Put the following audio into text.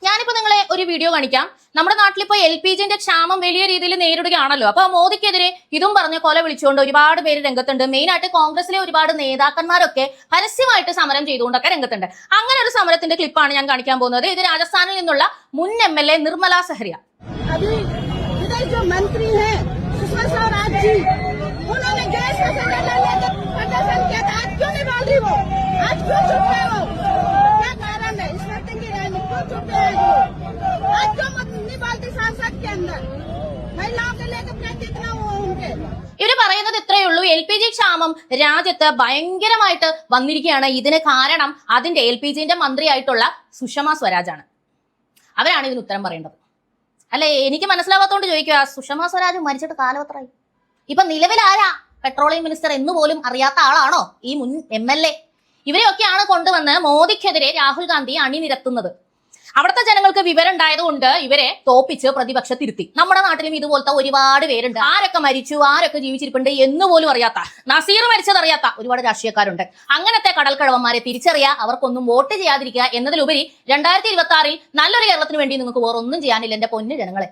ഞാനിപ്പോ നിങ്ങളെ ഒരു വീഡിയോ കാണിക്കാം. നമ്മുടെ നാട്ടിൽ ഇപ്പോൾ LPGന്റെ ക്ഷാമം വലിയ രീതിയിൽ നേരിടുകയാണല്ലോ. അപ്പൊ മോദിക്കെതിരെ ഇതും പറഞ്ഞ് കൊല വിളിച്ചുകൊണ്ട് ഒരുപാട് പേര് രംഗത്തുണ്ട്. മെയിനായിട്ട് കോൺഗ്രസിലെ ഒരുപാട് നേതാക്കന്മാരൊക്കെ പരസ്യമായിട്ട് സമരം ചെയ്തുകൊണ്ടൊക്കെ രംഗത്തുണ്ട്. അങ്ങനെ ഒരു സമരത്തിന്റെ ക്ലിപ്പാണ് ഞാൻ കാണിക്കാൻ പോകുന്നത്. ഇത് രാജസ്ഥാനിൽ നിന്നുള്ള മുൻ MLA നിർമ്മല സെഹ്രിയ. ഇവര് പറയുന്നത് ഇത്രയേ ഉള്ളൂ. LPG ക്ഷാമം രാജ്യത്ത് ഭയങ്കരമായിട്ട് വന്നിരിക്കുകയാണ്. ഇതിന് കാരണം അതിന്റെ LPGന്റെ മന്ത്രിയായിട്ടുള്ള സുഷമ സ്വരാജാണ്. അവരാണ് ഇതിന് ഉത്തരം പറയേണ്ടത്. അല്ലെ, എനിക്ക് മനസ്സിലാവാത്തോണ്ട് ചോദിക്കുക, സുഷമ സ്വരാജ് മരിച്ചിട്ട് കാലവത്രായി. ഇപ്പൊ നിലവിൽ ആരാ പെട്രോളിയം മിനിസ്റ്റർ എന്ന് പോലും അറിയാത്ത ആളാണോ ഈ മുൻ MLA? ഇവരെയൊക്കെയാണ് കൊണ്ടുവന്ന് മോദിക്കെതിരെ രാഹുൽ ഗാന്ധി അണിനിരത്തുന്നത്. അവിടുത്തെ ജനങ്ങൾക്ക് വിവരം ഉണ്ടായതുകൊണ്ട് ഇവരെ തോപ്പിച്ച് പ്രതിപക്ഷത്തിരുത്തി. നമ്മുടെ നാട്ടിലും ഇതുപോലത്തെ ഒരുപാട് പേരുണ്ട്. ആരൊക്കെ മരിച്ചു, ആരൊക്കെ ജീവിച്ചിരിപ്പുണ്ട് എന്ന് പോലും അറിയാത്ത, നസീർ മരിച്ചതറിയാത്ത ഒരുപാട് രാഷ്ട്രീയക്കാരുണ്ട്. അങ്ങനത്തെ കടൽക്കഴവന്മാരെ തിരിച്ചറിയുക, അവർക്കൊന്നും വോട്ട് ചെയ്യാതിരിക്കുക എന്നതിലുപരി 2026 നല്ലൊരു കേരളത്തിന് വേണ്ടി നിങ്ങൾക്ക് വേറൊന്നും ചെയ്യാനില്ല എന്റെ പൊന്നു ജനങ്ങളെ.